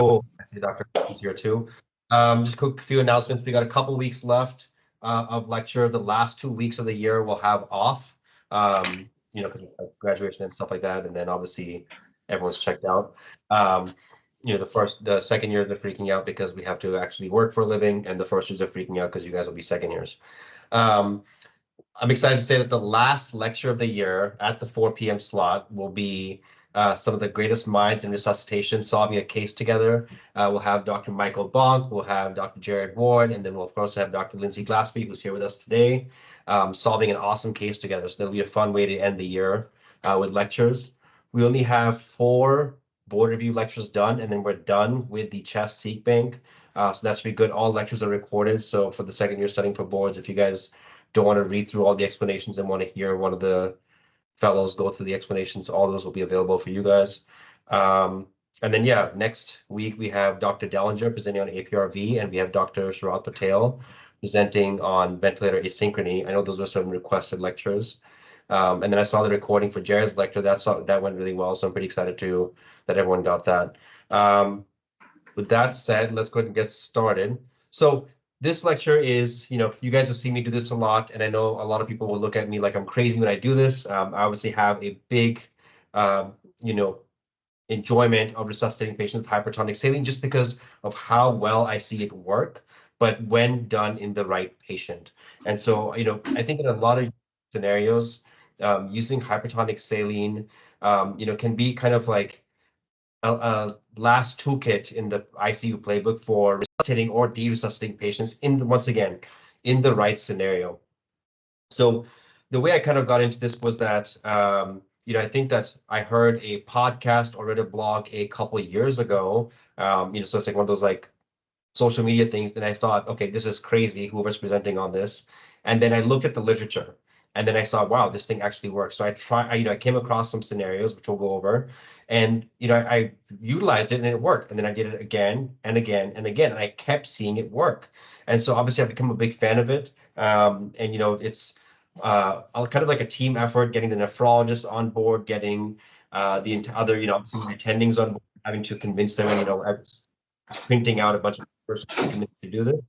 Oh, I see Dr. Resus here too. Just quick few announcements. We got a couple weeks left of lecture. The last 2 weeks of the year we'll have off, because it's like graduation and stuff like that. And then obviously everyone's checked out. The second years are freaking out because we have to actually work for a living, and the first years are freaking out because you guys will be second years. Um, I'm excited to say that the last lecture of the year at the 4 p.m. slot will be some of the greatest minds in resuscitation solving a case together. We'll have Dr. Michael Bonk, we'll have Dr. Jared Ward, and then we'll of course have Dr. Lindsay Glaspie, who's here with us today, solving an awesome case together. So that'll be a fun way to end the year with lectures. We only have 4 board review lectures done, and then we're done with the chest seek bank. So that should be good. All lectures are recorded. So for the second year studying for boards, if you guys don't want to read through all the explanations and want to hear one of the fellows go through the explanations, all those will be available for you guys. And then, yeah, next week we have Dr. Dellinger presenting on APRV, and we have Dr. Sharat Patel presenting on ventilator asynchrony. I know those were some requested lectures. And then I saw the recording for Jared's lecture. That went really well, so I'm pretty excited that everyone got that. With that said, let's go ahead and get started. So this lecture is, you guys have seen me do this a lot, and I know a lot of people will look at me like I'm crazy when I do this. I obviously have a big, enjoyment of resuscitating patients with hypertonic saline just because of how well I see it work, but when done in the right patient. And so, I think in a lot of scenarios, using hypertonic saline, can be kind of like a last toolkit in the ICU playbook for resuscitating or de-resuscitating patients once again, in the right scenario. So the way I kind of got into this was that, I think that I heard a podcast or read a blog a couple years ago, so it's like one of those like social media things. Then I thought, okay, this is crazy, whoever's presenting on this. And then I looked at the literature. And then I saw, wow, this thing actually works. So I came across some scenarios, which we'll go over, and I utilized it and it worked. And then I did it again and again and again, and I kept seeing it work. And so obviously I've become a big fan of it. And it's kind of like a team effort, getting the nephrologist on board, getting the other, some attendings on board, having to convince them, and printing out a bunch of papers to do this.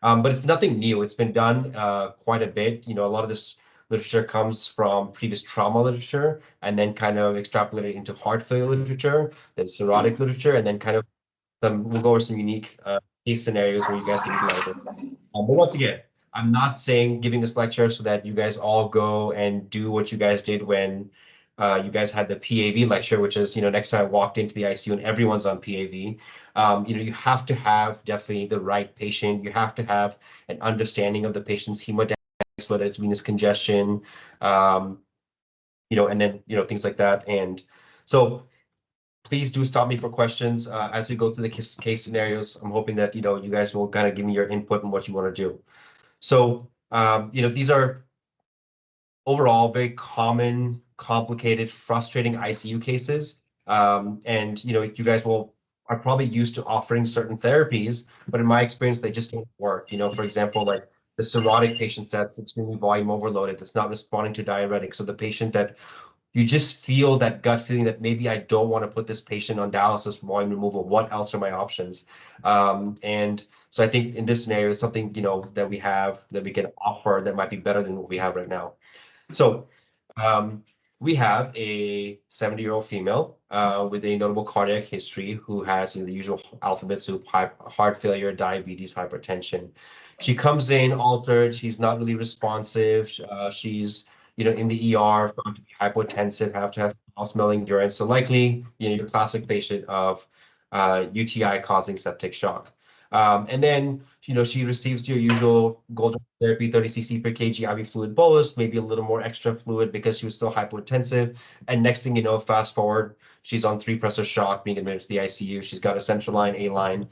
But it's nothing new. It's been done quite a bit. A lot of this literature comes from previous trauma literature and then kind of extrapolated into heart failure literature, then cirrhotic literature, and then kind of we'll go over some unique case scenarios where you guys can utilize it. But once again, I'm not saying giving this lecture so that you guys all go and do what you guys did when you guys had the PAV lecture, which is, next time I walked into the ICU and everyone's on PAV. You have to have definitely the right patient. You have to have an understanding of the patient's hemodynamics, whether it's venous congestion, and then, things like that. And so please do stop me for questions as we go through the case scenarios. I'm hoping that, you guys will kind of give me your input on what you want to do. So, these are overall very common, complicated, frustrating ICU cases. And you guys are probably used to offering certain therapies, but in my experience, they just don't work. For example, like the cirrhotic patient that's extremely volume overloaded, that's not responding to diuretics, so the patient that you just feel that gut feeling that maybe I don't want to put this patient on dialysis for volume removal. What else are my options? And so I think in this scenario, it's something, that we can offer that might be better than what we have right now. So we have a 70-year-old female with a notable cardiac history who has the usual alphabet soup, heart failure, diabetes, hypertension. She comes in altered. She's not really responsive. She's in the ER, found to be hypotensive, have to have foul-smelling urine. So likely, your classic patient of UTI causing septic shock. And then, she receives your usual gold therapy, 30 cc per kg IV fluid bolus, maybe a little more extra fluid because she was still hypotensive. And next thing you know, fast forward, she's on 3-pressor shock, being admitted to the ICU. She's got a central line, A line.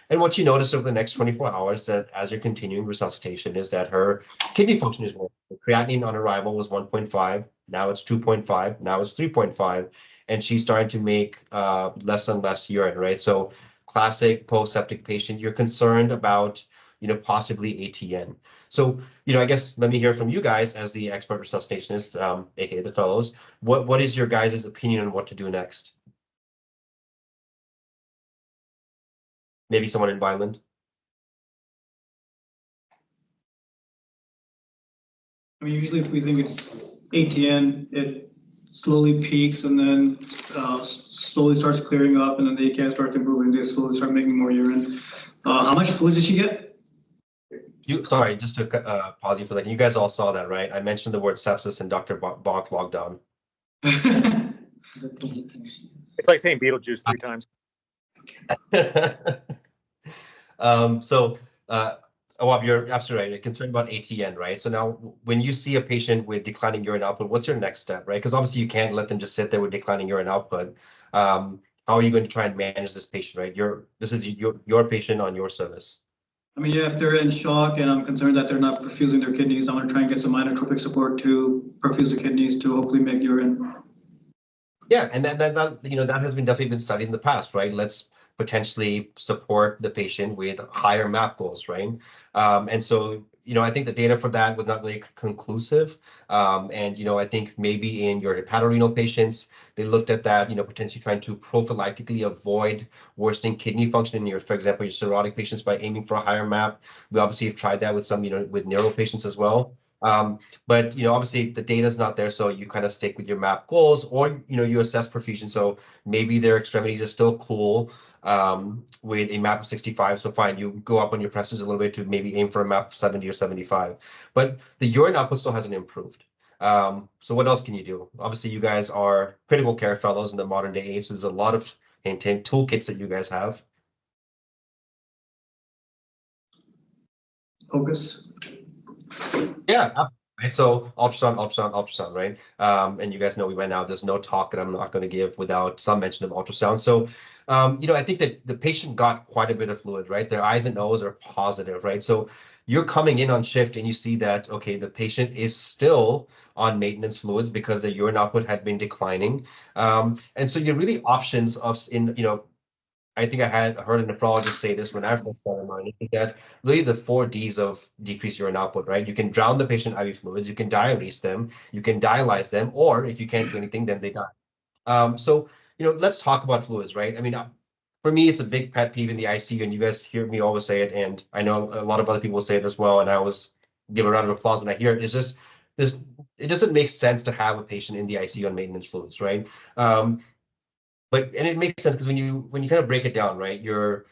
And what you notice over the next 24 hours that as you're continuing resuscitation is that her kidney function is working. The creatinine on arrival was 1.5. Now it's 2.5. Now it's 3.5. And she's starting to make less and less urine, right? So classic post-septic patient, you're concerned about, possibly ATN. So, I guess let me hear from you guys as the expert resuscitationist, aka the fellows. What is your guys' opinion on what to do next? Maybe someone in Vineland. I mean, usually if we think it's ATN, it slowly peaks and then slowly starts clearing up, and then the AKI starts improving. They slowly start making more urine. How much fluid did she get? Sorry, just to pause you for a second. You guys all saw that, right? I mentioned the word sepsis and Dr. Bonk logged on. It's like saying Beetlejuice 3 times. So, Awab, you're absolutely right. You're concerned about ATN, right? So now, when you see a patient with declining urine output, what's your next step, right? Because obviously you can't let them just sit there with declining urine output. How are you going to try and manage this patient, right? This is your patient on your service. I mean, yeah, if they're in shock and I'm concerned that they're not perfusing their kidneys, I'm going to try and get some inotropic support to perfuse the kidneys to hopefully make urine. Yeah, and that that has been definitely been studied in the past, right? Let's potentially support the patient with higher MAP goals, right? And so, I think the data for that was not really conclusive. And, I think maybe in your hepatorenal patients, they looked at that, potentially trying to prophylactically avoid worsening kidney function in your, for example, your cirrhotic patients by aiming for a higher MAP. We obviously have tried that with some, with neuro patients as well. But obviously the data is not there, so you kind of stick with your MAP goals, or you assess perfusion. So maybe their extremities are still cool with a MAP of 65. So fine, you go up on your pressors a little bit to maybe aim for a MAP of 70 or 75. But the urine output still hasn't improved. So what else can you do? Obviously, you guys are critical care fellows in the modern day age, so there's a lot of toolkits that you guys have. Focus. Yeah, right. So ultrasound, right? And you guys know we went out. There's no talk that I'm not going to give without some mention of ultrasound. So, I think that the patient got quite a bit of fluid, right? Their eyes and nose are positive, right? So you're coming in on shift and you see that, okay, the patient is still on maintenance fluids because their urine output had been declining. And so you're really options of I think I had heard a nephrologist say this when I first started mine, is that really the 4 Ds of decreased urine output, right? You can drown the patient IV fluids, you can diurese them, you can dialyze them, or if you can't do anything, then they die. So, let's talk about fluids, right? I mean, for me, it's a big pet peeve in the ICU, and you guys hear me always say it, and I know a lot of other people say it as well, and I always give a round of applause when I hear it. It's just this, it doesn't make sense to have a patient in the ICU on maintenance fluids, right? And it makes sense because when you kind of break it down, right, you're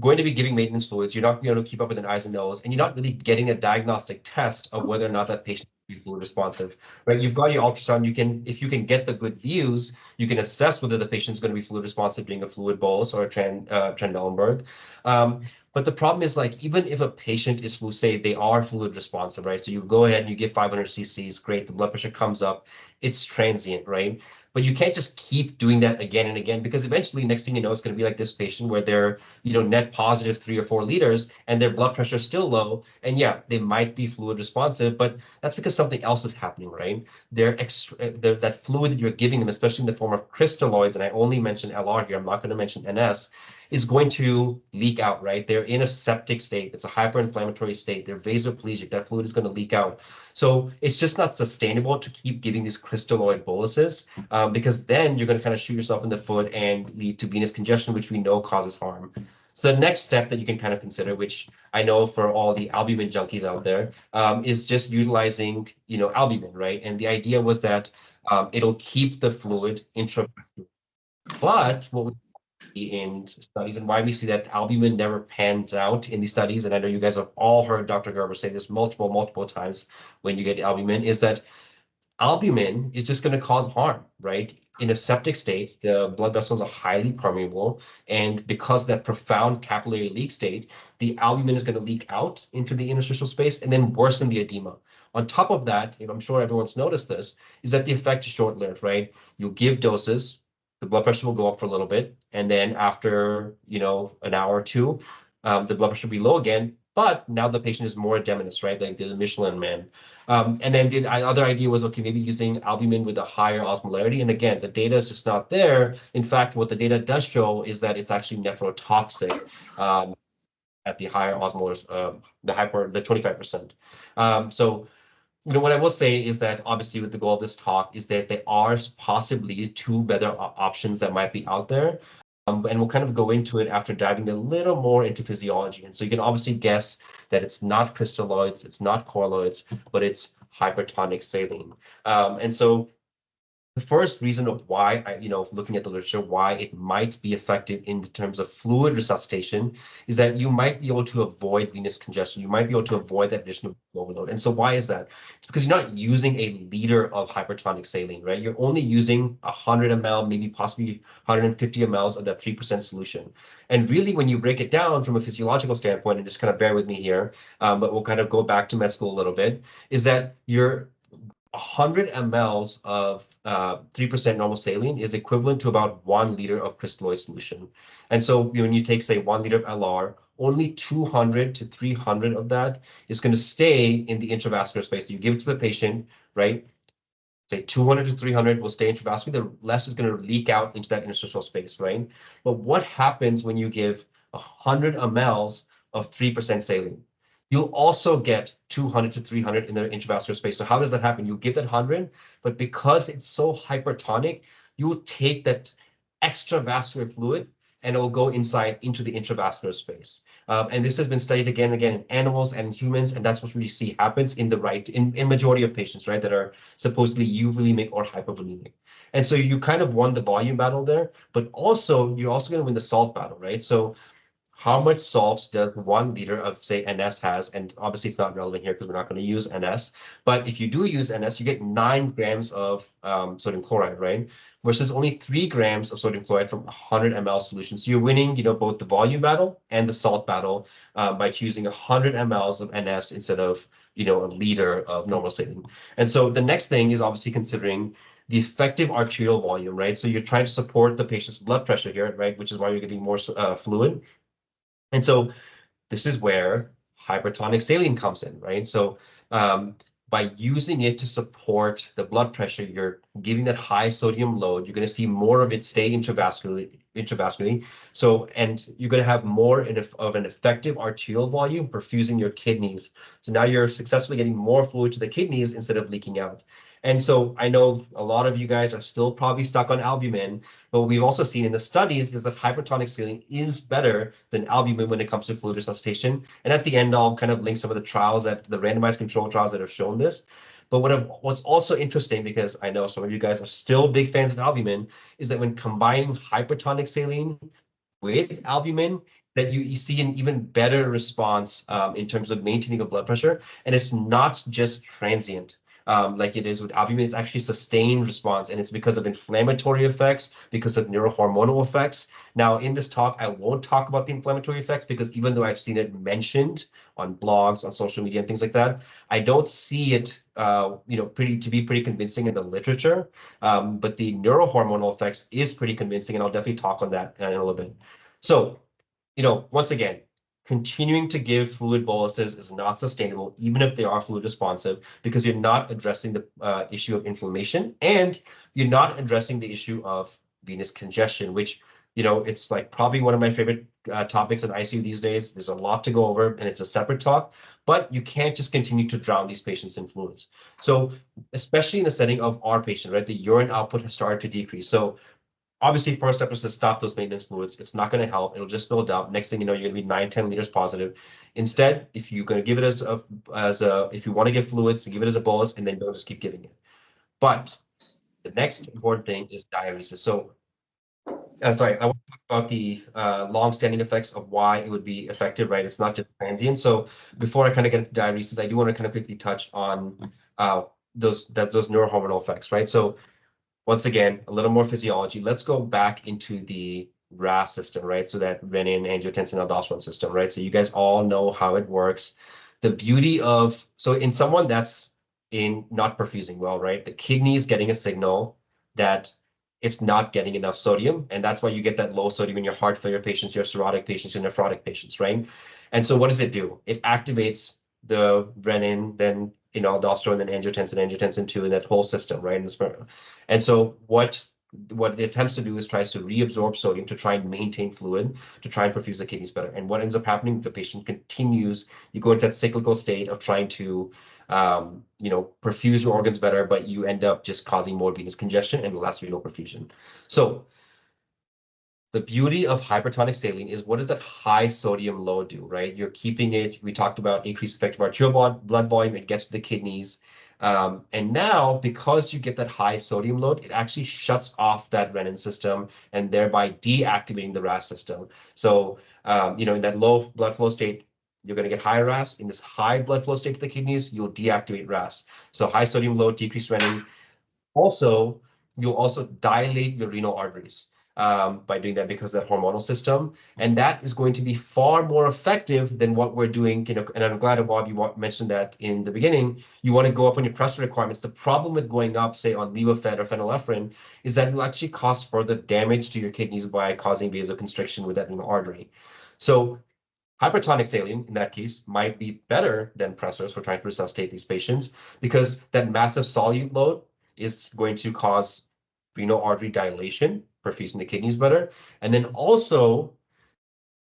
going to be giving maintenance fluids. You're not going to keep up with an eyes and nose, and you're not really getting a diagnostic test of whether or not that patient is fluid responsive, right? You've got your ultrasound. If you can get the good views, you can assess whether the patient's going to be fluid responsive, being a fluid bolus or a Trendelenburg. But the problem is, like, even if a patient is fluid, say they are fluid responsive, right? So you go ahead and you give 500 cc's, great, the blood pressure comes up, it's transient, right? But you can't just keep doing that again and again, because eventually, next thing you know, it's going to be like this patient where they're, net positive 3 or 4 liters and their blood pressure is still low. And yeah, they might be fluid responsive, but that's because something else is happening, right? That fluid that you're giving them, especially in the form of crystalloids, and I only mention LR here, I'm not going to mention NS, is going to leak out, right? They're in a septic state. It's a hyperinflammatory state. They're vasoplegic. That fluid is going to leak out. So it's just not sustainable to keep giving these crystalloid boluses, because then you're going to kind of shoot yourself in the foot and lead to venous congestion, which we know causes harm. So the next step that you can kind of consider, which I know for all the albumin junkies out there, is just utilizing, albumin, right? And the idea was that it'll keep the fluid intravascular. But what we see in studies, and why we see that albumin never pans out in these studies, and I know you guys have all heard Dr. Gerber say this multiple times when you get albumin, is that albumin is just going to cause harm, right? In a septic state, the blood vessels are highly permeable, and because of that profound capillary leak state, the albumin is going to leak out into the interstitial space and then worsen the edema. On top of that, and I'm sure everyone's noticed this, is that the effect is short-lived, right? You'll give doses, the blood pressure will go up for a little bit, and then after, an hour or two, the blood pressure will be low again, but now the patient is more edematous, right? Like the Michelin man. And then the other idea was, okay, maybe using albumin with a higher osmolarity. And again, the data is just not there. In fact, what the data does show is that it's actually nephrotoxic at the higher osmolars, the 25%. So, what I will say is that obviously with the goal of this talk is that there are possibly 2 better options that might be out there. And we'll kind of go into it after diving a little more into physiology. And so you can obviously guess that it's not crystalloids, it's not colloids, but it's hypertonic saline. And so the first reason of why looking at the literature, why it might be effective in terms of fluid resuscitation is that you might be able to avoid venous congestion. You might be able to avoid that additional overload. And so why is that? It's because you're not using a liter of hypertonic saline, right? You're only using 100 ml, maybe possibly 150 mLs of that 3% solution. And really, when you break it down from a physiological standpoint, and just kind of bear with me here, but we'll kind of go back to med school a little bit, is that you're 100 mLs of 3% normal saline is equivalent to about 1 liter of crystalloid solution. And so when you take, say, 1 liter of LR, only 200 to 300 of that is going to stay in the intravascular space. You give it to the patient, right? Say 200 to 300 will stay intravascular, the less is going to leak out into that interstitial space, right? But what happens when you give 100 mLs of 3% saline? You'll also get 200 to 300 in the intravascular space. So how does that happen? You give that 100, but because it's so hypertonic, you will take that extravascular fluid and it will go inside into the intravascular space. And this has been studied again and again in animals and in humans, and that's what we see happens in majority of patients, right, that are supposedly euvolemic or hypovolemic. And so you kind of won the volume battle there, but also you're also going to win the salt battle, right? So how much salt does 1 liter of, say, NS has? And obviously it's not relevant here because we're not going to use NS. But if you do use NS, you get 9 grams of sodium chloride, right? Versus only 3 grams of sodium chloride from 100 ml solution. So you're winning, both the volume battle and the salt battle by choosing 100 mLs of NS instead of, a liter of normal saline. And so the next thing is obviously considering the effective arterial volume, right? So you're trying to support the patient's blood pressure here, right? Which is why you're giving more fluid. And so this is where hypertonic saline comes in, right? So by using it to support the blood pressure, you're giving that high sodium load. You're going to see more of it stay intravascularly. So, and you're going to have more of an effective arterial volume perfusing your kidneys. So now you're successfully getting more fluid to the kidneys instead of leaking out. And so I know a lot of you guys are still probably stuck on albumin, but what we've also seen in the studies is that hypertonic saline is better than albumin when it comes to fluid resuscitation. And at the end, I'll kind of link some of the trials the randomized control trials that have shown this. But what's also interesting, because I know some of you guys are still big fans of albumin, is that when combining hypertonic saline with albumin, that you see an even better response in terms of maintaining a blood pressure. And it's not just transient like it is with albumin. It's actually sustained response, and it's because of inflammatory effects, because of neurohormonal effects. Now, in this talk, I won't talk about the inflammatory effects because even though I've seen it mentioned on blogs, on social media, and things like that, I don't see it, to be pretty convincing in the literature. But the neurohormonal effects is pretty convincing, and I'll definitely talk on that in a little bit. So, once again, continuing to give fluid boluses is not sustainable, even if they are fluid responsive, because you're not addressing the issue of inflammation and you're not addressing the issue of venous congestion, which, it's like probably one of my favorite topics in ICU these days. There's a lot to go over and it's a separate talk, but you can't just continue to drown these patients in fluids. So especially in the setting of our patient, right, the urine output has started to decrease. So obviously, first step is to stop those maintenance fluids. It's not going to help. It'll just build up. Next thing you know, you're going to be 9, 10 liters positive. Instead, if you're going to give it if you want to give fluids, give it as a bolus, and then don't just keep giving it. But the next important thing is diuresis. So, sorry, I want to talk about the long-standing effects of why it would be effective, right? It's not just transient. So before I kind of get into diuresis, I do want to kind of quickly touch on those neurohormonal effects, right? So once again, a little more physiology. Let's go back into the RAS system, right? So that renin, angiotensin, aldosterone system, right? So you guys all know how it works. The beauty of, so in someone that's not perfusing well, right? The kidney is getting a signal that it's not getting enough sodium. And that's why you get that low sodium in your heart failure patients, your cirrhotic patients, your nephrotic patients, right? And so what does it do? It activates the renin, then aldosterone, then angiotensin 2, and that whole system, right? And so what it attempts to do is tries to reabsorb sodium to try and maintain fluid, to try and perfuse the kidneys better. And what ends up happening, the patient continues, you go into that cyclical state of trying to, perfuse your organs better, but you end up just causing more venous congestion and less renal perfusion. So the beauty of hypertonic saline is, what does that high sodium load do, right? You're keeping it, we talked about increased effective arterial blood volume, it gets to the kidneys. And now, because you get that high sodium load, it actually shuts off that renin system and thereby deactivating the RAS system. So, in that low blood flow state, you're going to get high RAS. In this high blood flow state to the kidneys, you'll deactivate RAS. So high sodium load, decreased renin. Also, you'll also dilate your renal arteries by doing that, because of that hormonal system. And that is going to be far more effective than what we're doing. And I'm glad that Bob, you mentioned that in the beginning. You want to go up on your pressure requirements. The problem with going up, say, on Levophed or phenylephrine, is that it will actually cause further damage to your kidneys by causing vasoconstriction with that renal artery. So hypertonic saline, in that case, might be better than pressors for trying to resuscitate these patients, because that massive solute load is going to cause renal artery dilation, perfusing the kidneys better. And then also,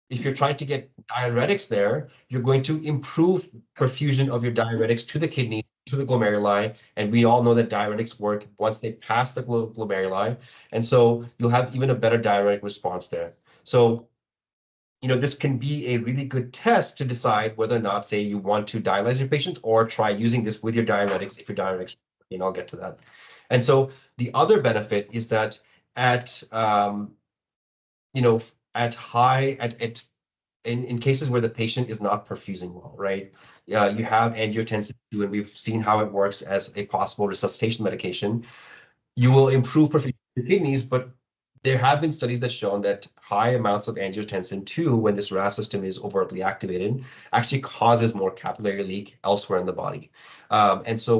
if you're trying to get diuretics there, you're going to improve perfusion of your diuretics to the kidney, to the glomeruli. And we all know that diuretics work once they pass the glomeruli. And so you'll have even a better diuretic response there. So this can be a really good test to decide whether or not, say, you want to dialyze your patients or try using this with your diuretics if your diuretics, I'll get to that. And so the other benefit is that at, in cases where the patient is not perfusing well, right? You have angiotensin II, and we've seen how it works as a possible resuscitation medication. You will improve perfusion of the kidneys, but there have been studies that shown that high amounts of angiotensin II, when this RAS system is overtly activated, actually causes more capillary leak elsewhere in the body. And so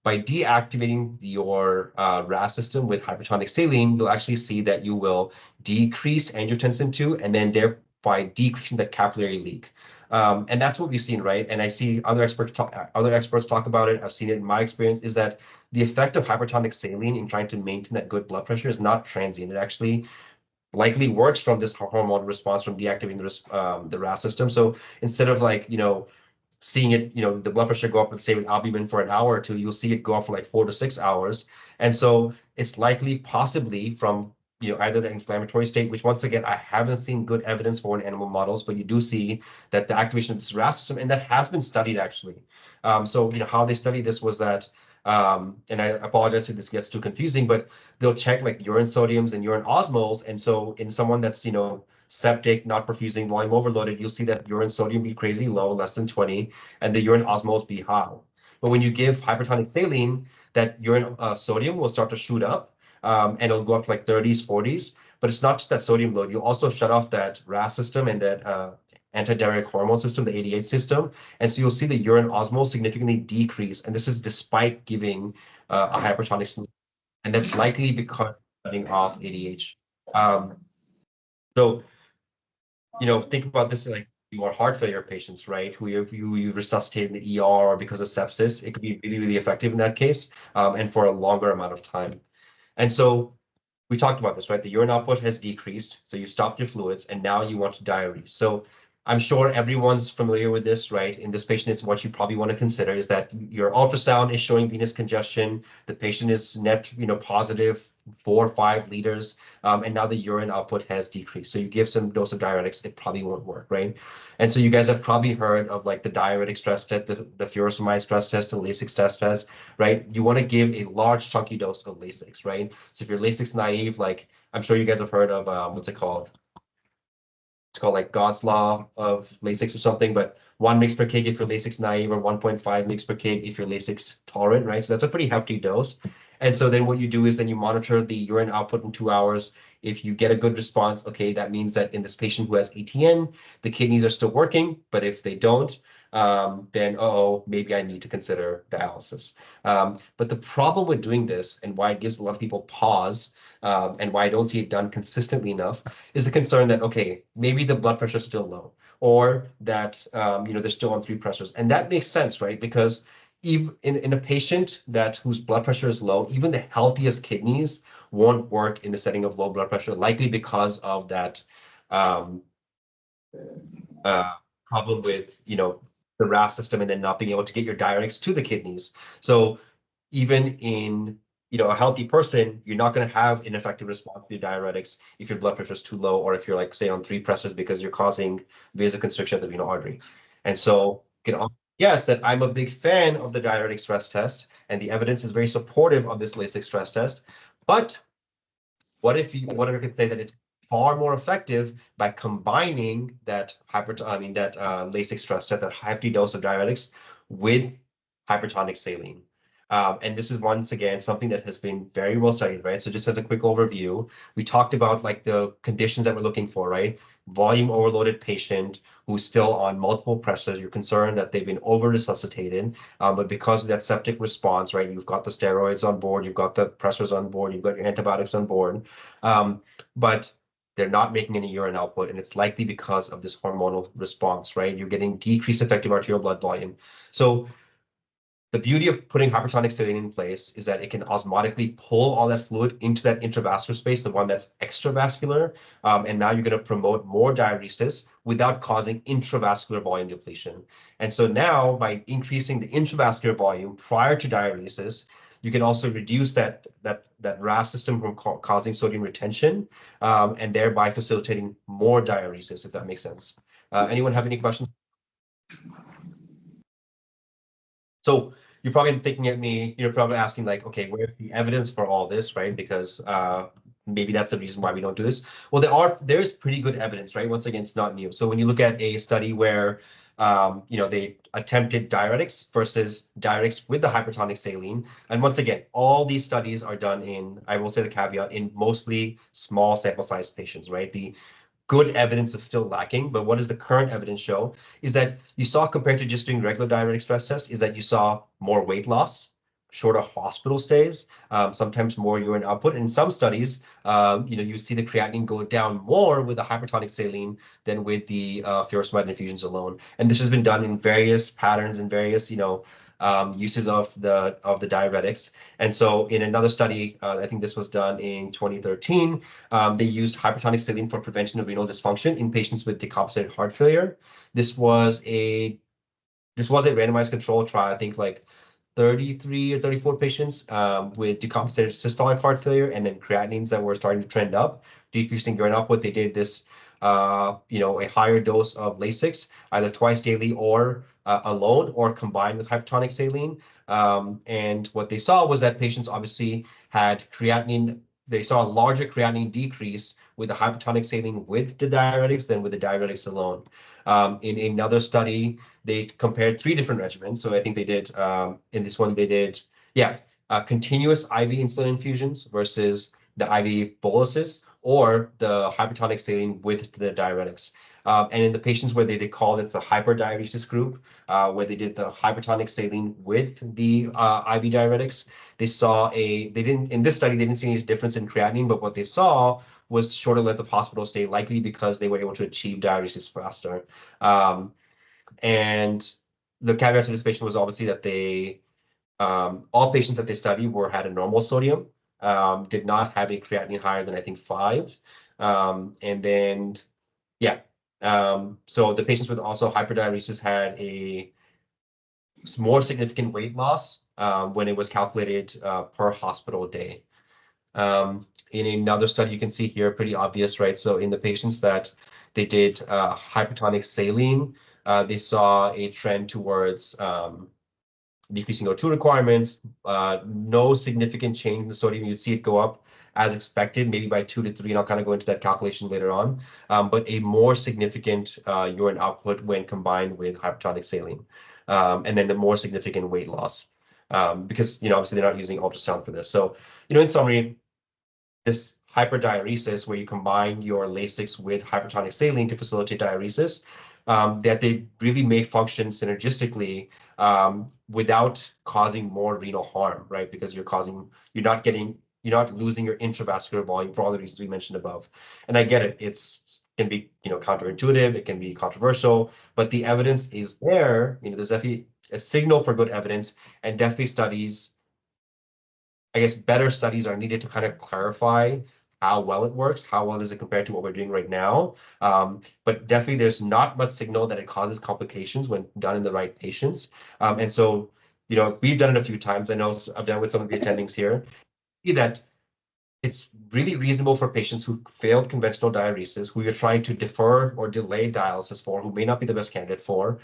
by deactivating your RAS system with hypertonic saline, you'll actually see that you will decrease angiotensin II, and then thereby decreasing that capillary leak. And that's what we've seen, right? And I see other experts talk about it. I've seen it in my experience, is that the effect of hypertonic saline in trying to maintain that good blood pressure is not transient. It actually likely works from this hormone response from deactivating the RAS system. So instead of seeing it, the blood pressure go up, let's say with albumin for an hour or two, you'll see it go up for like 4 to 6 hours. And so it's likely possibly from either the inflammatory state, which once again, I haven't seen good evidence for in animal models, but you do see that the activation of this RAS system, and that has been studied actually. So how they study this was that, and I apologize if this gets too confusing, but they'll check like urine sodiums and urine osmoles. And so in someone that's, septic, not perfusing, volume overloaded, you'll see that urine sodium be crazy low, less than 20, and the urine osmoles be high. But when you give hypertonic saline, that urine sodium will start to shoot up, and it'll go up to like 30s, 40s. But it's not just that sodium load. You'll also shut off that RAS system and that antidiuretic hormone system, the 88 system. And so you'll see the urine osmoles significantly decrease. And this is despite giving a hypertonic saline. And that's likely because shutting off ADH. So think about this like your heart failure patients, right? Who you resuscitate in the ER or because of sepsis. It could be really, really effective in that case, and for a longer amount of time. And so we talked about this, right? The urine output has decreased, so you stopped your fluids, and now you want to diurese. So I'm sure everyone's familiar with this, right? In this patient, it's what you probably want to consider is that your ultrasound is showing venous congestion. The patient is net, positive 4 or 5 liters, and now the urine output has decreased. So you give some dose of diuretics, it probably won't work, right? And so you guys have probably heard of like the diuretic stress test, the furosemide stress test, and Lasix stress test, right? You want to give a large chunky dose of Lasix, right? So if you're Lasix naive, like I'm sure you guys have heard of what's it called? It's called like God's law of Lasix or something, but 1 mg per kg if you're Lasix naive, or 1.5 mg per kg if you're Lasix tolerant, right? So that's a pretty hefty dose. And so then what you do is then you monitor the urine output in 2 hours. If you get a good response, okay, that means that in this patient who has ATN, the kidneys are still working. But if they don't, then maybe I need to consider dialysis. But the problem with doing this, and why it gives a lot of people pause, and why I don't see it done consistently enough, is the concern that, okay, maybe the blood pressure is still low, or that they're still on 3 pressors. And that makes sense, right? Because even in a patient whose blood pressure is low, even the healthiest kidneys won't work in the setting of low blood pressure, likely because of that problem with the RAS system, and then not being able to get your diuretics to the kidneys. So even in a healthy person, you're not going to have an effective response to diuretics if your blood pressure is too low, or if you're like, say, on 3 pressors because you're causing vasoconstriction of the renal artery. And so, yes, that I'm a big fan of the diuretic stress test, and the evidence is very supportive of this Lasix stress test. But what if I could say that it's far more effective by combining that Lasix stress test, that hefty dose of diuretics, with hypertonic saline. And this is once again something that has been very well studied, right? So just as a quick overview, we talked about like the conditions that we're looking for, right? Volume overloaded patient who's still on multiple pressors. You're concerned that they've been over resuscitated, but because of that septic response, right? You've got the steroids on board, you've got the pressors on board, you've got your antibiotics on board, but they're not making any urine output, and it's likely because of this hormonal response, right? You're getting decreased effective arterial blood volume. So the beauty of putting hypertonic saline in place is that it can osmotically pull all that fluid into that intravascular space, the one that's extravascular, and now you're going to promote more diuresis without causing intravascular volume depletion. And so now, by increasing the intravascular volume prior to diuresis, you can also reduce that RAS system from causing sodium retention, and thereby facilitating more diuresis, if that makes sense. Anyone have any questions? So you're probably thinking at me, you're probably asking like, okay, where's the evidence for all this, right? Because maybe that's the reason why we don't do this. Well, there's pretty good evidence, right? Once again, it's not new. So when you look at a study where they attempted diuretics versus diuretics with the hypertonic saline, and once again, all these studies are done in, I will say the caveat, in mostly small sample size patients, right? The good evidence is still lacking, but what does the current evidence show is that you saw, compared to just doing regular diuretic stress tests, is that you saw more weight loss, shorter hospital stays, sometimes more urine output. In some studies, you see the creatinine go down more with the hypertonic saline than with the furosemide infusions alone. And this has been done in various patterns and various, uses of the diuretics. And so in another study, I think this was done in 2013, they used hypertonic saline for prevention of renal dysfunction in patients with decompensated heart failure. This was a randomized controlled trial, I think like 33 or 34 patients with decompensated systolic heart failure, and then creatinines that were starting to trend up, decreasing urine output. They did this, a higher dose of Lasix, either twice daily or alone, or combined with hypertonic saline. And what they saw was that patients obviously had creatinine. They saw a larger creatinine decrease with the hypertonic saline with the diuretics than with the diuretics alone. In another study, they compared 3 different regimens. So I think they did, in this one, they did, continuous IV insulin infusions versus the IV boluses, or the hypertonic saline with the diuretics. And in the patients where they did call it the hyperdiuresis group, where they did the hypertonic saline with the IV diuretics, in this study, they didn't see any difference in creatinine, but what they saw was shorter length of hospital stay, likely because they were able to achieve diuresis faster. And the caveat to this patient was obviously that all patients that they studied had a normal sodium, did not have a creatinine higher than, I think, 5. And then, so the patients with also hyperdiuresis had a more significant weight loss when it was calculated per hospital day. In another study, you can see here, pretty obvious, right? So in the patients that they did hypertonic saline, they saw a trend towards decreasing O2 requirements, no significant change in the sodium. You'd see it go up as expected, maybe by 2 to 3, and I'll kind of go into that calculation later on, but a more significant urine output when combined with hypertonic saline, and then the more significant weight loss, because, obviously they're not using ultrasound for this. So, in summary, this hyperdiuresis, where you combine your Lasix with hypertonic saline to facilitate diuresis, that they really may function synergistically without causing more renal harm, right? Because you're not losing your intravascular volume for all the reasons we mentioned above. And I get it, can be counterintuitive, it can be controversial, but the evidence is there. There's definitely a signal for good evidence, and definitely studies. I guess better studies are needed to kind of clarify how well it works, how well does it compare to what we're doing right now. But definitely there's not much signal that it causes complications when done in the right patients. And so, we've done it a few times. I know I've done it with some of the attendings here. see that it's really reasonable for patients who failed conventional diuresis, who you're trying to defer or delay dialysis for, who may not be the best candidate for.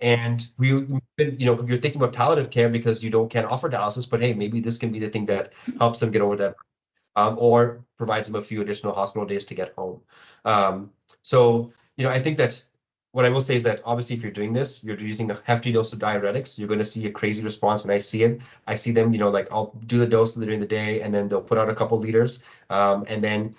And you're thinking about palliative care because can't offer dialysis, but hey, maybe this can be the thing that helps them get over that, or provides them a few additional hospital days to get home. So, I think that what I will say is that obviously if you're doing this, you're using a hefty dose of diuretics, you're going to see a crazy response when I see it. I see them, like I'll do the dose during the day and then they'll put out a couple liters. And then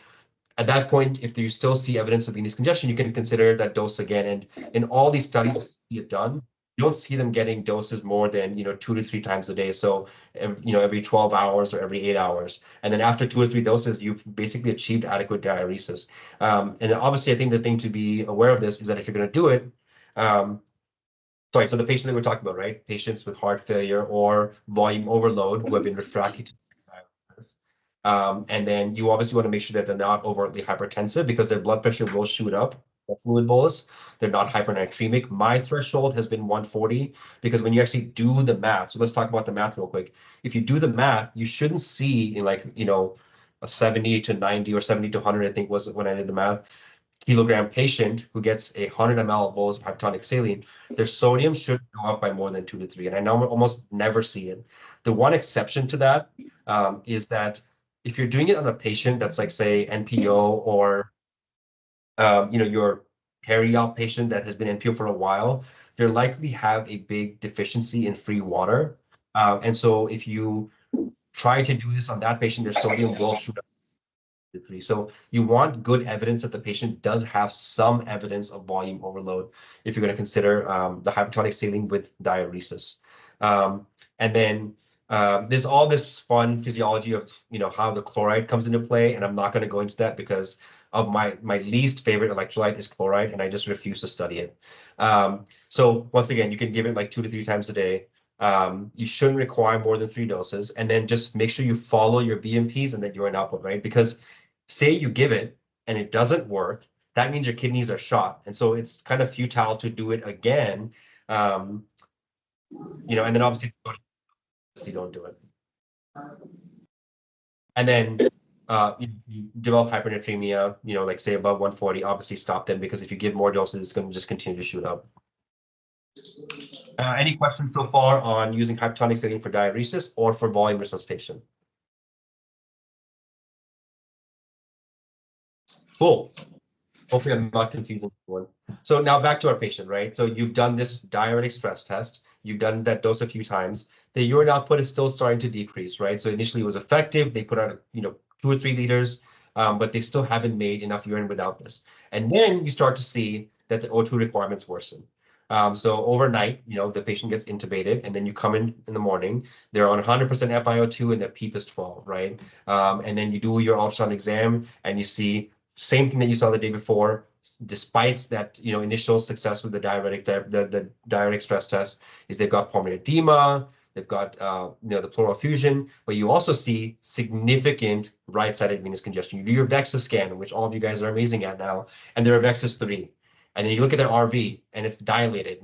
at that point, if you still see evidence of venous congestion, you can consider that dose again. And in all these studies you have done, you don't see them getting doses more than 2 to 3 times a day. So every 12 hours or every 8 hours. And then after 2 or 3 doses, you've basically achieved adequate diuresis. And obviously, I think the thing to be aware of this is that if you're going to do it, so the patients that we're talking about, right? Patients with heart failure or volume overload who have been refractory to dialysis. And then you obviously want to make sure that they're not overtly hypertensive because their blood pressure will shoot up, a fluid bolus. They're not hypernatremic. My threshold has been 140 because when you actually do the math, so let's talk about the math real quick. If you do the math, you shouldn't see in a 70 to 90 or 70 to 100, I think was when I did the math, kilogram patient who gets 100 ml bolus of hypertonic saline, their sodium should go up by more than 2 to 3. And I know almost never see it. The one exception to that is that if you're doing it on a patient that's like, say, NPO or, your peri-op patient that has been NPO for a while, they're likely have a big deficiency in free water. And so if you try to do this on that patient, their sodium will shoot up. So you want good evidence that the patient does have some evidence of volume overload if you're going to consider the hypertonic saline with diuresis. And then there's all this fun physiology of how the chloride comes into play, and I'm not going to go into that because of my least favorite electrolyte is chloride, and I just refuse to study it. So once again, you can give it like 2 to 3 times a day. You shouldn't require more than 3 doses, and then just make sure you follow your BMPs and that urine output, right? Because say you give it and it doesn't work, that means your kidneys are shot. And so it's kind of futile to do it again. And then obviously you don't do it. And then you develop hypernatremia, like say above 140, obviously stop them because if you give more doses, it's going to just continue to shoot up. Any questions so far on using hypertonic saline for diuresis or for volume resuscitation? Cool. Hopefully I'm not confusing everyone. So now back to our patient, right? So you've done this diuretic stress test. You've done that dose a few times. The urine output is still starting to decrease, right? So initially it was effective. They put out, 2 or 3 liters, but they still haven't made enough urine without this. And then you start to see that the O2 requirements worsen. So overnight, the patient gets intubated, and then you come in the morning. They're on 100% FiO2, and their PEEP is 12, right? And then you do your ultrasound exam, and you see same thing that you saw the day before, despite that initial success with the diuretic, the diuretic stress test, is they've got pulmonary edema, they've got the pleural effusion, but you also see significant right-sided venous congestion. You do your VEXA scan, which all of you guys are amazing at now, and their VEXA is 3. And then you look at their RV, and it's dilated.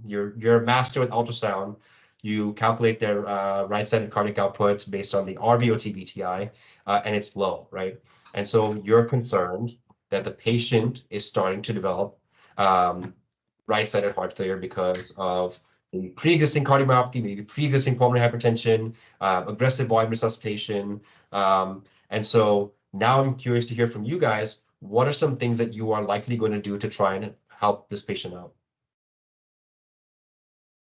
You're a master with ultrasound. You calculate their right-sided cardiac output based on the RVOT VTI, and it's low, right? And so you're concerned that the patient is starting to develop right-sided heart failure because of the pre-existing cardiomyopathy, maybe pre-existing pulmonary hypertension, aggressive volume resuscitation. And so now I'm curious to hear from you guys, what are some things that you are likely going to do to try and help this patient out?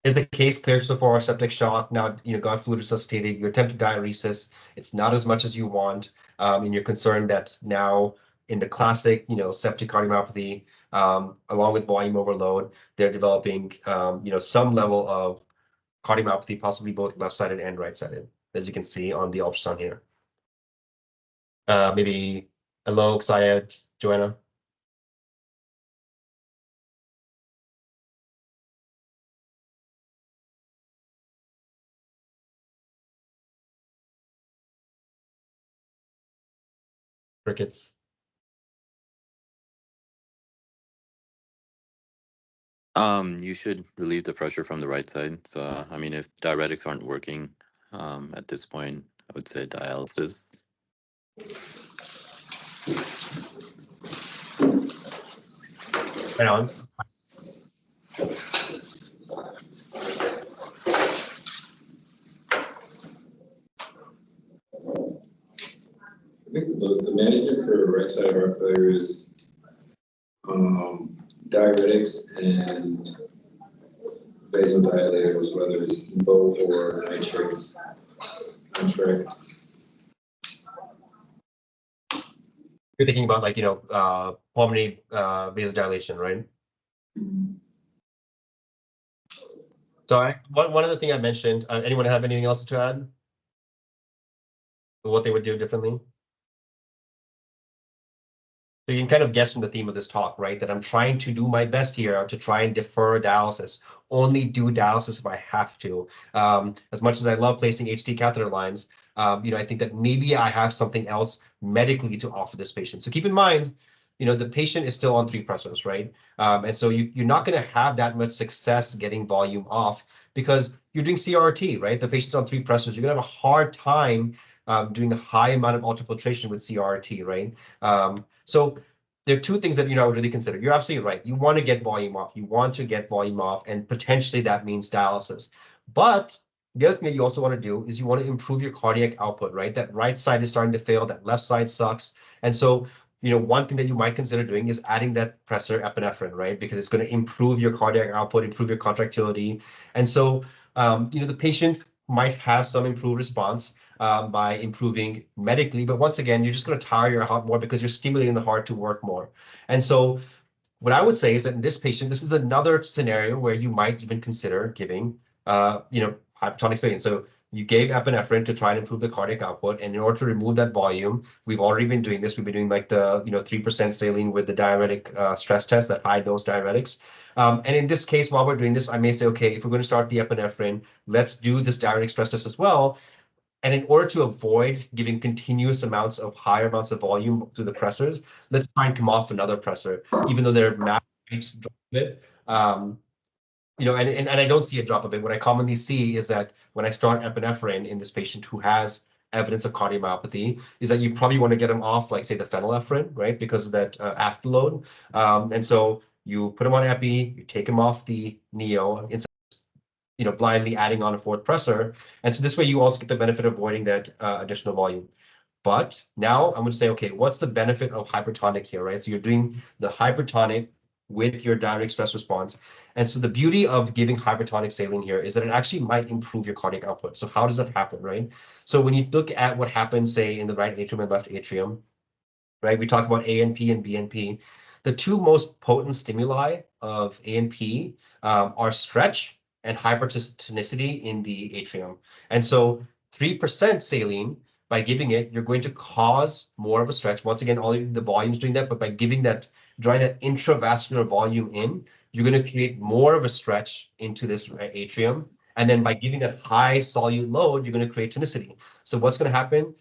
Is the case clear so far? Septic shock, now got fluid resuscitated, you attempted diuresis, it's not as much as you want, and you're concerned that now in the classic septic cardiomyopathy, along with volume overload, they're developing some level of cardiomyopathy, possibly both left-sided and right-sided, as you can see on the ultrasound here. Maybe Alok, Syed, Joanna. Crickets. You should relieve the pressure from the right side. So, I mean, if diuretics aren't working at this point, I would say dialysis. Right on. I think the management for right side heart failure is diuretics and vasodilators, whether it's both or nitrates. Nitrate. You're thinking about like, pulmonary vasodilation, right? So one other thing I mentioned, anyone have anything else to add? What they would do differently? So you can kind of guess from the theme of this talk, right? That I'm trying to do my best here to try and defer dialysis, only do dialysis if I have to. As much as I love placing HT catheter lines, I think that maybe I have something else medically to offer this patient. So keep in mind, the patient is still on 3 pressors, right? And so you're not going to have that much success getting volume off because you're doing CRT, right? The patient's on 3 pressors. You're going to have a hard time doing a high amount of ultrafiltration with CRT, right? So there are 2 things that I would really consider. You're absolutely right. You want to get volume off. You want to get volume off, and potentially that means dialysis. But the other thing that you also want to do is you want to improve your cardiac output, right? That right side is starting to fail, that left side sucks. And so, one thing that you might consider doing is adding that pressor epinephrine, right? Because it's going to improve your cardiac output, improve your contractility. And so, the patient might have some improved response by improving medically. But once again, you're just going to tire your heart more because you're stimulating the heart to work more. And so what I would say is that in this patient, this is another scenario where you might even consider giving, hypertonic saline. So you gave epinephrine to try and improve the cardiac output. And in order to remove that volume, we've already been doing this. We've been doing like the, 3% saline with the diuretic stress test, that high dose diuretics. And in this case, while we're doing this, I may say, okay, if we're going to start the epinephrine, let's do this diuretic stress test as well. And in order to avoid giving continuous amounts of higher amounts of volume to the pressors, let's try and come off another pressor, even though they're max drop a bit. And I don't see a drop of it. What I commonly see is that when I start epinephrine in this patient who has evidence of cardiomyopathy, is that you probably want to get them off, like say the phenylephrine, right? Because of that afterload. And so you put them on epi, you take them off the neo, blindly adding on a 4th pressor. And so this way you also get the benefit of avoiding that additional volume. But now I'm going to say, okay, what's the benefit of hypertonic here, right? So you're doing the hypertonic with your diuretic stress response. And so the beauty of giving hypertonic saline here is that it actually might improve your cardiac output. So how does that happen, right? So when you look at what happens, say, in the right atrium and left atrium, right? We talk about ANP and BNP. The 2 most potent stimuli of ANP are stretch and hypertonicity in the atrium. And so 3% saline, by giving it, you're going to cause more of a stretch. Once again, all the volume's doing that, but by drawing that intravascular volume in, you're going to create more of a stretch into this atrium. And then by giving that high solute load, you're going to create tonicity. So what's going to happen?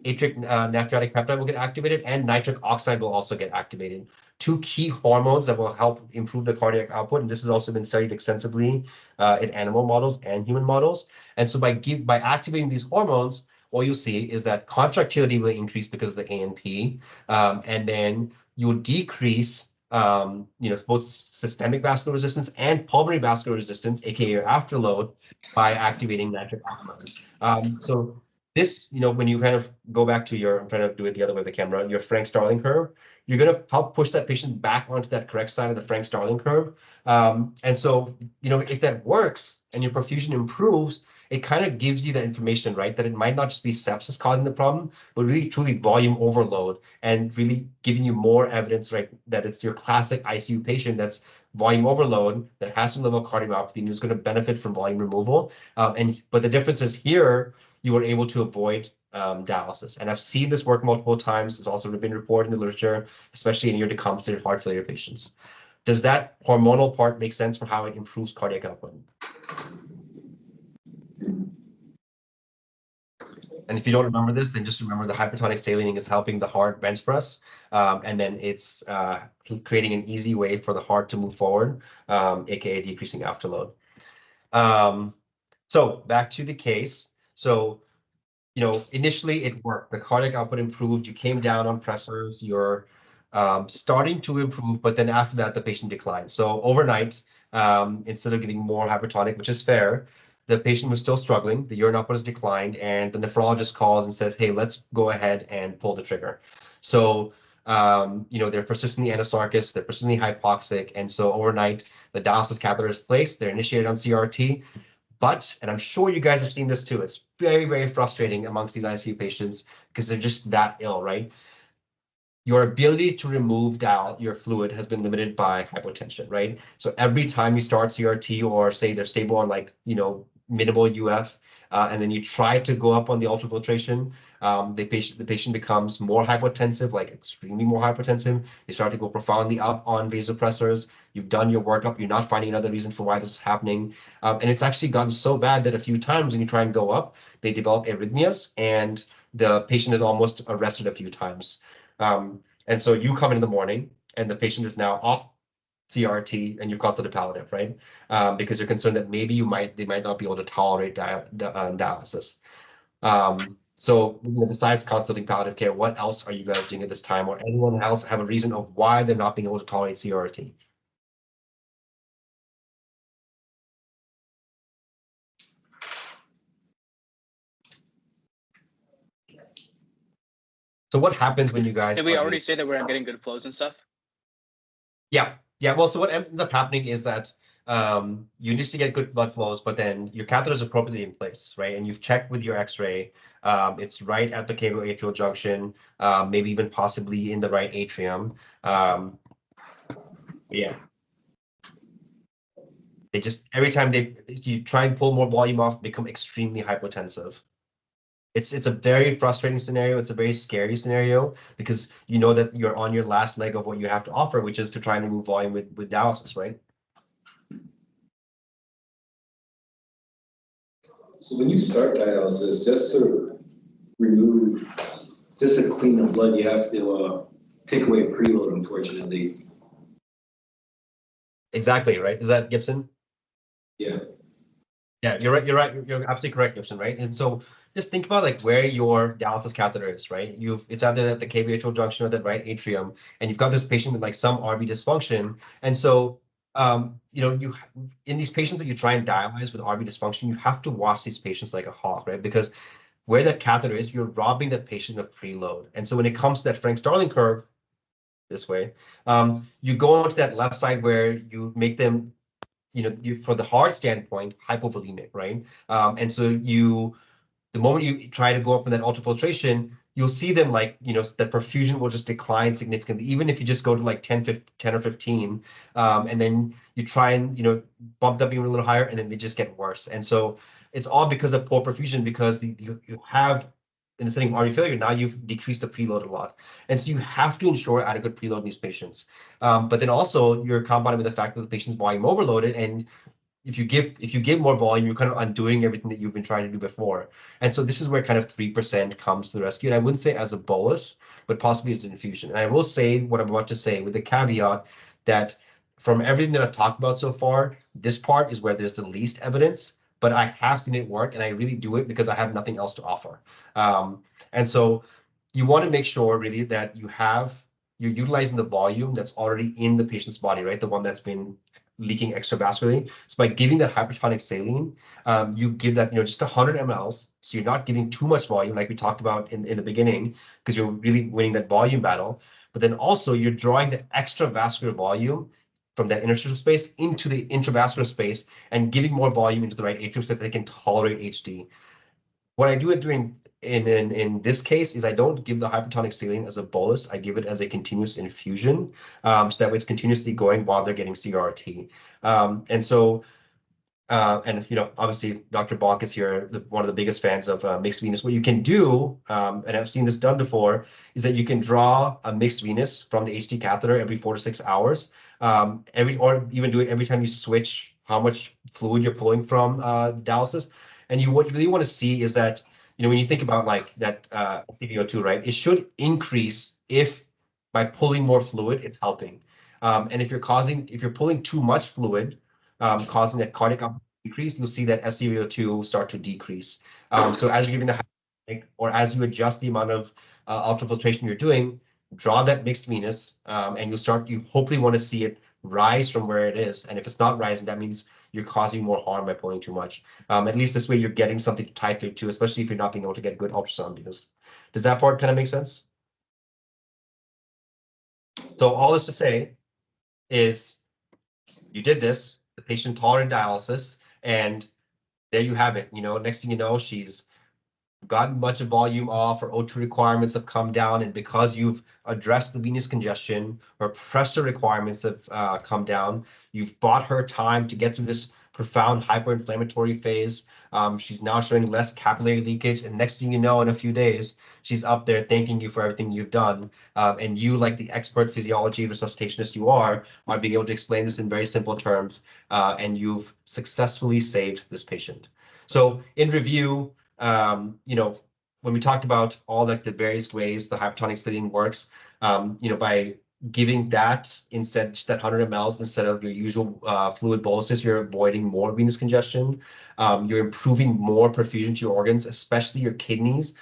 Atrial natriuretic peptide will get activated, and nitric oxide will also get activated. 2 key hormones that will help improve the cardiac output, and this has also been studied extensively in animal models and human models. And so by activating these hormones, what you'll see is that contractility will increase because of the ANP, and then you'll decrease both systemic vascular resistance and pulmonary vascular resistance, aka your afterload, by activating nitric oxide. So this, when you kind of go back to I'm trying to do it the other way of the camera, your Frank-Starling curve, you're going to help push that patient back onto that correct side of the Frank-Starling curve. And so, if that works and your perfusion improves, it kind of gives you that information, right? That it might not just be sepsis causing the problem, but really truly volume overload, and really giving you more evidence, right? That it's your classic ICU patient that's volume overload, that has some level of cardiomyopathy and is going to benefit from volume removal. But the difference is here, you are able to avoid dialysis. And I've seen this work multiple times. It's also been reported in the literature, especially in your decompensated heart failure patients. Does that hormonal part make sense for how it improves cardiac output? And if you don't remember this, then just remember the hypertonic saline is helping the heart bench press, and then it's creating an easy way for the heart to move forward, aka decreasing afterload. So back to the case. So initially it worked. The cardiac output improved. You came down on pressors. You're starting to improve, but then after that, the patient declined. So overnight, instead of getting more hypertonic, which is fair, the patient was still struggling. The urine output has declined, and the nephrologist calls and says, "Hey, let's go ahead and pull the trigger." So they're persistently anasarcus, they're persistently hypoxic, and so overnight, the dialysis catheter is placed. They're initiated on CRT. But, and I'm sure you guys have seen this too, it's very, very frustrating amongst these ICU patients because they're just that ill, right? Your ability to remove your fluid has been limited by hypotension, right? So every time you start CRT or say they're stable on minimal UF, and then you try to go up on the ultrafiltration, the patient becomes more hypotensive, like extremely more hypotensive. They start to go profoundly up on vasopressors. You've done your workup. You're not finding another reason for why this is happening. And it's actually gotten so bad that a few times when you try and go up, they develop arrhythmias and the patient is almost arrested a few times. And so you come in the morning and the patient is now off CRT and you've consulted palliative, right? Because you're concerned that maybe they might not be able to tolerate dialysis. So besides consulting palliative care, what else are you guys doing at this time, or anyone else have a reason of why they're not being able to tolerate CRT? So what happens when you guys Did we already say that we're not getting good flows and stuff? Yeah. Well, so what ends up happening is that you need to get good blood flows, but then your catheter is appropriately in place, right? And you've checked with your X-ray. It's right at the cavo-atrial junction, maybe even possibly in the right atrium. Yeah. They just, every time you try and pull more volume off, become extremely hypotensive. It's a very frustrating scenario. It's a very scary scenario because you know that you're on your last leg of what you have to offer, which is to try and remove volume with dialysis, right? So when you start dialysis, just to clean the blood, you have to take away preload, unfortunately. Exactly, right? Is that Gibson? Yeah. Yeah, you're right. You're absolutely correct, Gibson, right? And so just think about like where your dialysis catheter is, right? It's either at the cavo-atrial junction or the right atrium, and you've got this patient with like some RV dysfunction. And so in these patients that you try and dialyze with RV dysfunction, you have to watch these patients like a hawk, right? Because where that catheter is, you're robbing that patient of preload. And so when it comes to that Frank-Starling curve, this way, you go onto that left side where you make them, for the heart standpoint, hypovolemic, right? And so the moment you try to go up with that ultrafiltration, you'll see them like, the perfusion will just decline significantly, even if you just go to like 10 or 15, and then you try and, bump them even a little higher, and then they just get worse. And so it's all because of poor perfusion, because you have, in the setting of RV failure, now you've decreased the preload a lot. And so you have to ensure adequate preload in these patients. But then also you're compounded with the fact that the patient's volume overloaded, and if you give more volume, you're kind of undoing everything that you've been trying to do before. And so this is where kind of 3% comes to the rescue. And I wouldn't say as a bolus, but possibly as an infusion. And I will say what I'm about to say with the caveat that from everything that I've talked about so far, this part is where there's the least evidence, but I have seen it work, and I really do it because I have nothing else to offer. And so you want to make sure really that you're utilizing the volume that's already in the patient's body, right? The one that's been leaking extravascularly. So by giving that hypertonic saline, you give that, just 100 mLs. So you're not giving too much volume like we talked about in the beginning, because you're really winning that volume battle. But then also you're drawing the extravascular volume from that interstitial space into the intravascular space and giving more volume into the right atrium so that they can tolerate HD. What I do in this case is I don't give the hypertonic saline as a bolus. I give it as a continuous infusion, so that way it's continuously going while they're getting CRT. Obviously Dr. Bonk is here, one of the biggest fans of mixed venous. What you can do, and I've seen this done before, is that you can draw a mixed venous from the HD catheter every 4 to 6 hours, or even do it every time you switch how much fluid you're pulling from dialysis. And what you really want to see is that, when you think about like that CVO2, right, it should increase if by pulling more fluid, it's helping. And if you're pulling too much fluid, causing that cardiac output decrease, you'll see that SCVO2 start to decrease. So as you're giving the or as you adjust the amount of ultrafiltration you're doing, draw that mixed venous, and you hopefully want to see it rise from where it is. And if it's not rising, that means you're causing more harm by pulling too much. At least this way you're getting something to titrate to, especially if you're not being able to get good ultrasound views. Does that part kind of make sense? So all this to say is you did this, the patient tolerated dialysis, and there you have it. Next thing you know, she's gotten much of volume off, or O2 requirements have come down, and because you've addressed the venous congestion, or pressure requirements have come down, you've bought her time to get through this profound hyperinflammatory phase. She's now showing less capillary leakage, and next thing you know, in a few days, she's up there thanking you for everything you've done. And you, like the expert physiology resuscitationist you are being able to explain this in very simple terms, and you've successfully saved this patient. So in review, when we talked about all like the various ways the hypertonic saline works, by giving that instead, just that 100 mLs instead of your usual fluid boluses, you're avoiding more venous congestion. You're improving more perfusion to your organs, especially your kidneys,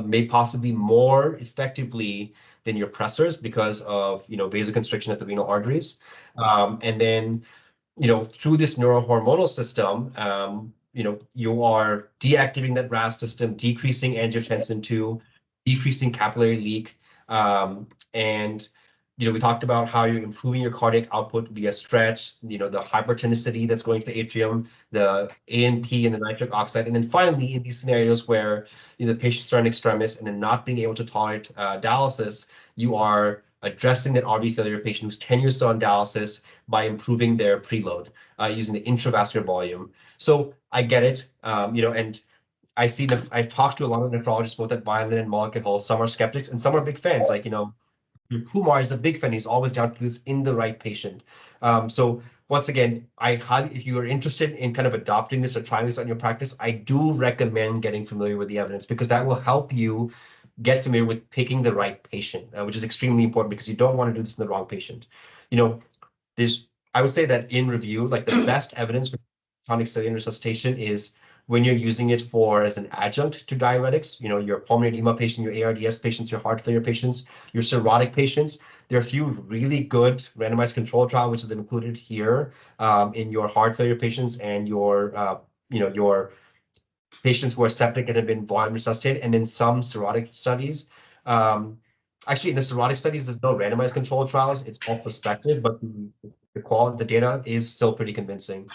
may possibly more effectively than your pressors because of vasoconstriction at the renal arteries. And then through this neurohormonal system, you are deactivating that RAS system, decreasing angiotensin II, decreasing capillary leak. And we talked about how you're improving your cardiac output via stretch, the hypertonicity that's going to the atrium, the ANP and the nitric oxide. And then finally, in these scenarios where the patients are in extremis and then not being able to tolerate dialysis, you are addressing that RV failure patient who's 10 years on dialysis by improving their preload using the intravascular volume. So I get it, and I've talked to a lot of nephrologists both at Vineland and Molecular Hall. Some are skeptics and some are big fans. Like, Kumar is a big fan. He's always down to do this in the right patient. So once again, if you are interested in kind of adopting this or trying this on your practice, I do recommend getting familiar with the evidence, because that will help you get familiar with picking the right patient, which is extremely important because you don't want to do this in the wrong patient. I would say that in review, like the best evidence for tonic saline resuscitation is when you're using it as an adjunct to diuretics, your pulmonary edema patient, your ARDS patients, your heart failure patients, your cirrhotic patients. There are a few really good randomized control trial, which is included here in your heart failure patients and your patients who are septic and have been volume resuscitated, and then some cirrhotic studies. Actually, in the cirrhotic studies, there's no randomized control trials. It's all prospective, but the quality of the data is still pretty convincing.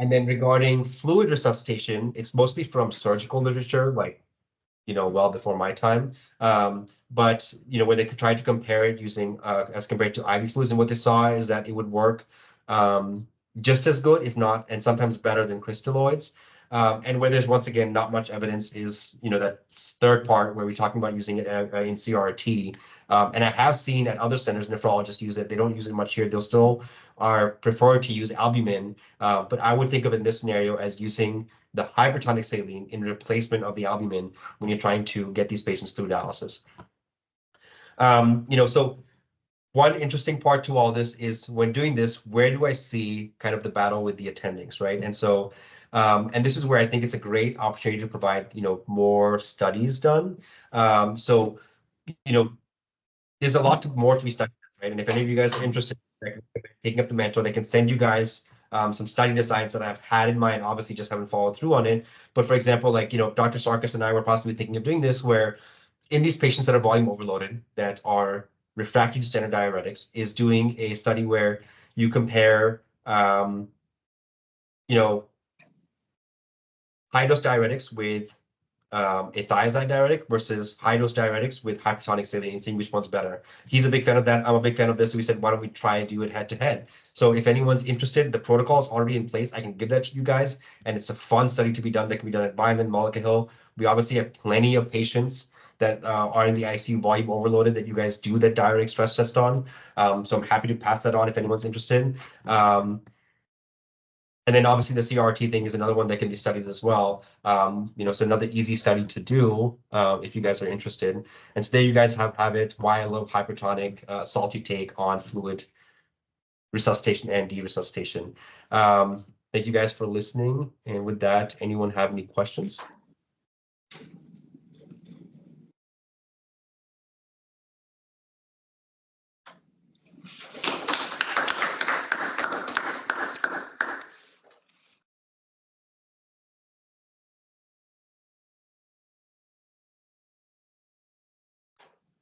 And then regarding fluid resuscitation, it's mostly from surgical literature, like, well before my time. But, where they could try to compare it using, as compared to IV fluids, and what they saw is that it would work just as good, if not, and sometimes better than crystalloids. And where there's, once again, not much evidence is, that third part where we're talking about using it in CRT. And I have seen at other centers, nephrologists use it. They don't use it much here. They'll still prefer to use albumin. But I would think of it in this scenario as using the hypertonic saline in replacement of the albumin when you're trying to get these patients through dialysis. So one interesting part to all this is when doing this, where do I see kind of the battle with the attendings, right? And so, and this is where I think it's a great opportunity to provide, more studies done. So, there's a lot more to be studied, right? And if any of you guys are interested in taking up the mantle, I can send you guys some study designs that I've had in mind, obviously just haven't followed through on it. But for example, like, Dr. Sarkis and I were possibly thinking of doing this, where in these patients that are volume overloaded, that are refractory to standard diuretics, is doing a study where you compare, high dose diuretics with a thiazide diuretic versus high dose diuretics with hypertonic saline, and seeing which one's better. He's a big fan of that. I'm a big fan of this. So we said, why don't we try and do it head to head? So if anyone's interested, the protocol is already in place. I can give that to you guys. And it's a fun study to be done that can be done at Vineland, Molecular Hill. We obviously have plenty of patients that are in the ICU volume overloaded that you guys do that diuretic stress test on. So I'm happy to pass that on if anyone's interested. And then obviously the CRT thing is another one that can be studied as well. So another easy study to do if you guys are interested. And so there you guys have it. Why I love hypertonic, salty take on fluid resuscitation and deresuscitation. Thank you guys for listening. And with that, anyone have any questions?